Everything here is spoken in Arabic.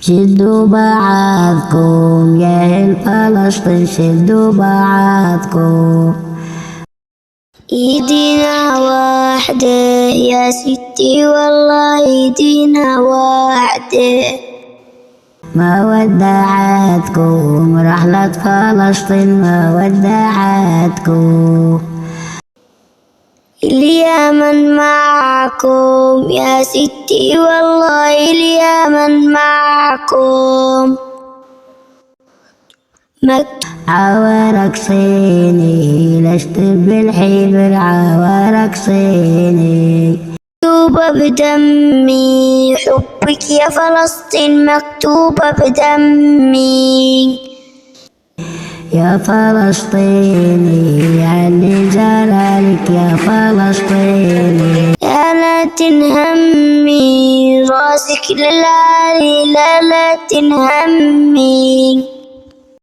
شدوا بعضكم يا أهل فلسطين، شدوا بعضكم. ايدينا واحدة يا ستي والله ايدينا واحدة. ما ودعتكم رحلة فلسطين، ما ودعتكم. اليمن معكم يا ستي والله اليمن معكم. عوارك صيني لست بالحبر، عوارك صيني مكتوبة بدمي حبك يا فلسطين، مكتوبة بدمي. يا فلسطيني علي جلالك يا فلسطيني. لا تنهمي راسك للعالي، لا تنهمي.